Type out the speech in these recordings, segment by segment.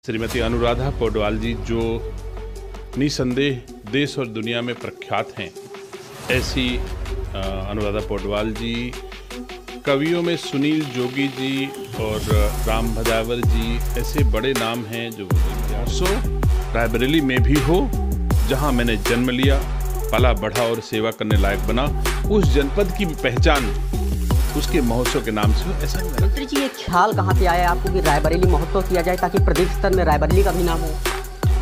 श्रीमती अनुराधा पौडवाल जी जो निसंदेह देश और दुनिया में प्रख्यात हैं, ऐसी अनुराधा पौडवाल जी कवियों में सुनील जोगी जी और राम भदावर जी ऐसे बड़े नाम हैं जो सो रायबरेली में भी हो, जहां मैंने जन्म लिया, पला बढ़ा और सेवा करने लायक बना, उस जनपद की पहचान उसके महोत्सव के नाम से हो। ऐसा मंत्री जी, ये ख्याल कहाँ से आया आपको कि रायबरेली महोत्सव किया जाए ताकि प्रदेश स्तर में रायबरेली का भी नाम हो?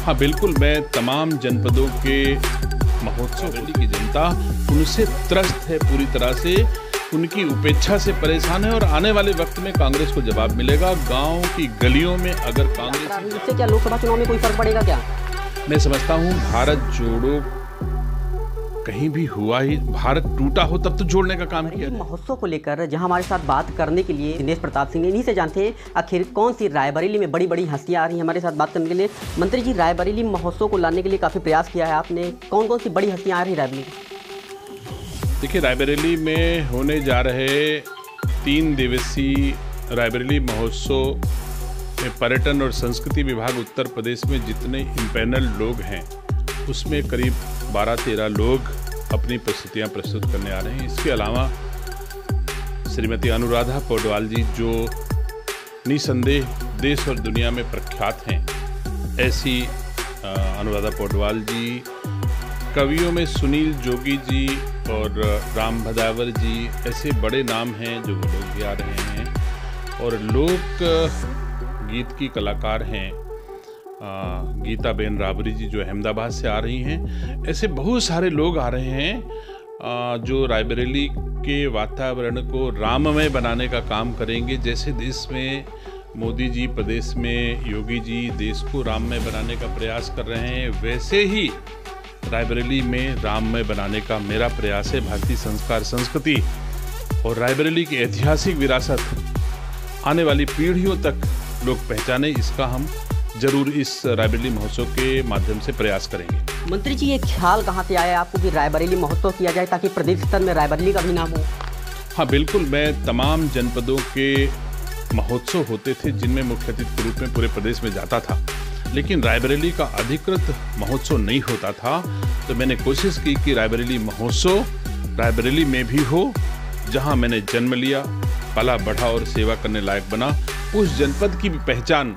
हाँ बिल्कुल, मैं तमाम जनपदों के महोत्सव की जनता उनसे त्रस्त है, पूरी तरह से उनकी उपेक्षा से परेशान है और आने वाले वक्त में कांग्रेस को जवाब मिलेगा। गांव की गलियों में अगर कांग्रेस, इससे क्या लोकसभा चुनाव में कोई फर्क पड़ेगा क्या? मैं समझता हूँ भारत जोड़ो कहीं भी हुआ ही, भारत टूटा हो तब तो जोड़ने का काम किया। महोत्सव को लेकर जहां हमारे साथ बात करने के लिए दिनेश प्रताप सिंह, इन्हीं से जानते हैं आखिर कौन सी रायबरेली में बड़ी बड़ी हस्तियां आ रही हैं हमारे साथ बात करने के लिए। मंत्री जी, रायबरेली महोत्सव को लाने के लिए काफ़ी प्रयास किया है आपने, कौन कौन सी बड़ी हस्तियां आ रही रायबरेली? देखिए, रायबरेली में होने जा रहे 3 दिवसीय रायबरेली महोत्सव में पर्यटन और संस्कृति विभाग उत्तर प्रदेश में जितने इम्पैनल लोग हैं उसमें करीब 12-13 लोग अपनी प्रस्तुतियाँ प्रस्तुत करने आ रहे हैं। इसके अलावा श्रीमती अनुराधा पौडवाल जी जो निसंदेह देश और दुनिया में प्रख्यात हैं, ऐसी अनुराधा पौडवाल जी कवियों में सुनील जोगी जी और राम भदावर जी ऐसे बड़े नाम हैं जो वो लोग भी आ रहे हैं और लोक गीत की कलाकार हैं गीता बेन राबरी जी जो अहमदाबाद से आ रही हैं। ऐसे बहुत सारे लोग आ रहे हैं जो रायबरेली के वातावरण को राममय बनाने का काम करेंगे। जैसे देश में मोदी जी, प्रदेश में योगी जी देश को राममय बनाने का प्रयास कर रहे हैं, वैसे ही रायबरेली में राममय बनाने का मेरा प्रयास है। भारतीय संस्कार, संस्कृति और रायबरेली की ऐतिहासिक विरासत आने वाली पीढ़ियों तक लोग पहचाने, इसका हम जरूर इस रायबरेली महोत्सव के माध्यम से प्रयास करेंगे। मंत्री जी, ये ख्याल कहाँ से आया आपको कि रायबरेली महोत्सव किया जाए ताकि प्रदेश स्तर में रायबरेली का भी नाम हो? हाँ बिल्कुल, मैं तमाम जनपदों के महोत्सव होते थे जिनमें मुख्य अतिथि के रूप में पूरे प्रदेश में जाता था, लेकिन रायबरेली का अधिकृत महोत्सव नहीं होता था। तो मैंने कोशिश की कि रायबरेली महोत्सव रायबरेली में भी हो, जहाँ मैंने जन्म लिया, पला बढ़ा और सेवा करने लायक बना, उस जनपद की भी पहचान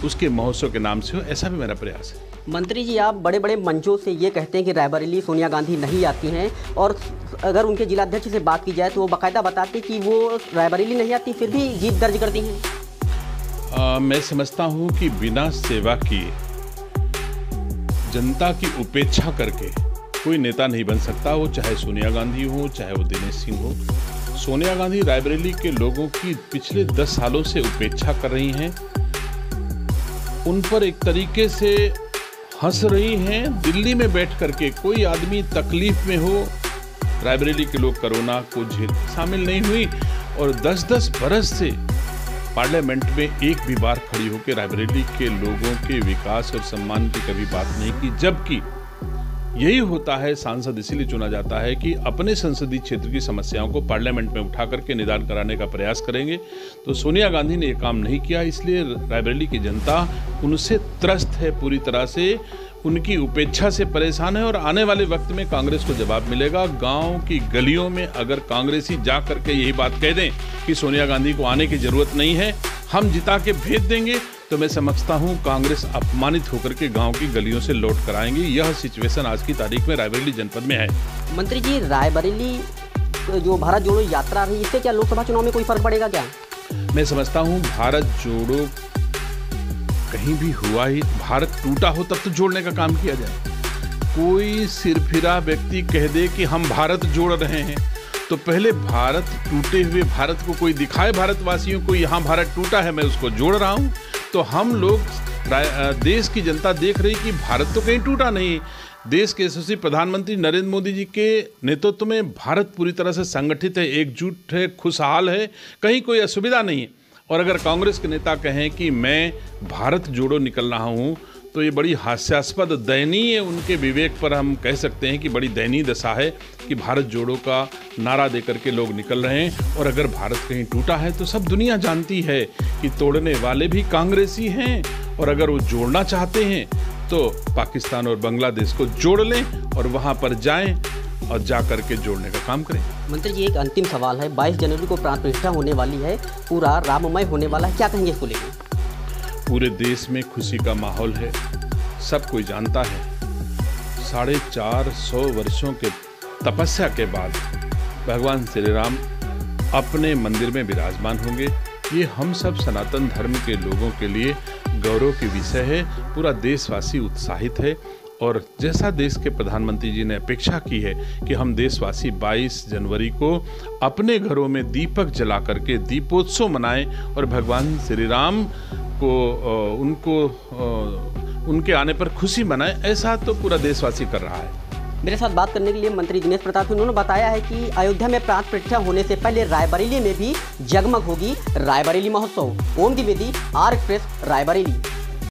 उसके महोत्सव के नाम से हो। ऐसा भी मेरा प्रयास है। मंत्री जी, आप बड़े बड़े मंचों से ये कहते हैं कि रायबरेली सोनिया गांधी नहीं आती हैं और अगर उनके जिलाध्यक्ष से बात की जाए तो वो बाकायदा बताते कि वो रायबरेली नहीं आती, फिर भी जीत दर्ज करती हैं। मैं समझता हूँ कि बिना सेवा किए, जनता की उपेक्षा करके कोई नेता नहीं बन सकता, वो चाहे सोनिया गांधी हो चाहे वो दिनेश सिंह हो। सोनिया गांधी रायबरेली के लोगों की पिछले 10 सालों से उपेक्षा कर रही हैं, उन पर एक तरीके से हंस रही हैं। दिल्ली में बैठ करके कोई आदमी तकलीफ में हो, रायबरेली के लोग कोरोना को शामिल नहीं हुई और 10-10 बरस से पार्लियामेंट में एक भी बार खड़ी होकर रायबरेली के लोगों के विकास और सम्मान की कभी बात नहीं की। जबकि यही होता है, सांसद इसीलिए चुना जाता है कि अपने संसदीय क्षेत्र की समस्याओं को पार्लियामेंट में उठा करके निदान कराने का प्रयास करेंगे। तो सोनिया गांधी ने ये काम नहीं किया, इसलिए रायबरेली की जनता उनसे त्रस्त है, पूरी तरह से उनकी उपेक्षा से परेशान है और आने वाले वक्त में कांग्रेस को जवाब मिलेगा। गांव की गलियों में अगर कांग्रेसी जा करके यही बात कह दें कि सोनिया गांधी को आने की जरूरत नहीं है, हम जिता के भेज देंगे, तो मैं समझता हूं कांग्रेस अपमानित होकर के गांव की गलियों से लौट कर आएंगे। यह सिचुएशन आज की तारीख में रायबरेली जनपद में है। मंत्री जी, रायबरेली जो भारत जोड़ो यात्रा रही, इससे क्या लोकसभा चुनाव में कोई फर्क पड़ेगा क्या? मैं समझता हूं भारत जोड़ो कहीं भी हुआ ही, भारत टूटा हो तब तो जोड़ने का काम किया जाए। कोई सिरफिरा व्यक्ति कह दे कि हम भारत जोड़ रहे हैं, तो पहले भारत टूटे हुए भारत को कोई दिखाए भारतवासियों को, यहाँ भारत टूटा है, मैं उसको जोड़ रहा हूँ। तो हम लोग, देश की जनता देख रही कि भारत तो कहीं टूटा नहीं। देश के यशस्वी प्रधानमंत्री नरेंद्र मोदी जी के नेतृत्व में भारत पूरी तरह से संगठित है, एकजुट है, खुशहाल है, कहीं कोई असुविधा नहीं है। और अगर कांग्रेस के नेता कहें कि मैं भारत जोड़ो निकल रहा हूँ, तो ये बड़ी हास्यास्पद, दयनीय, उनके विवेक पर हम कह सकते हैं कि बड़ी दयनीय दशा है कि भारत जोड़ो का नारा देकर के लोग निकल रहे हैं। और अगर भारत कहीं टूटा है तो सब दुनिया जानती है कि तोड़ने वाले भी कांग्रेसी हैं और अगर वो जोड़ना चाहते हैं तो पाकिस्तान और बांग्लादेश को जोड़ लें और वहाँ पर जाएं और जा कर के जोड़ने का काम करें। मंत्री जी, एक अंतिम सवाल है। 22 जनवरी को प्राण प्रतिष्ठा होने वाली है, पूरा राममय होने वाला है, क्या कहेंगे इसको लेकर? पूरे देश में खुशी का माहौल है, सब कोई जानता है। 450 वर्षों के तपस्या के बाद भगवान श्री राम अपने मंदिर में विराजमान होंगे। ये हम सब सनातन धर्म के लोगों के लिए गौरव की विषय है। पूरा देशवासी उत्साहित है और जैसा देश के प्रधानमंत्री जी ने अपेक्षा की है कि हम देशवासी 22 जनवरी को अपने घरों में दीपक जला करके दीपोत्सव मनाएं और भगवान श्री राम को उनके आने पर खुशी मनाएं, ऐसा तो पूरा देशवासी कर रहा है। मेरे साथ बात करने के लिए मंत्री दिनेश प्रताप, उन्होंने बताया है कि अयोध्या में प्राण प्रतिष्ठा होने से पहले रायबरेली में भी जगमग होगी रायबरेली महोत्सव। ओम द्विवेदी, आर एक्सप्रेस, रायबरेली।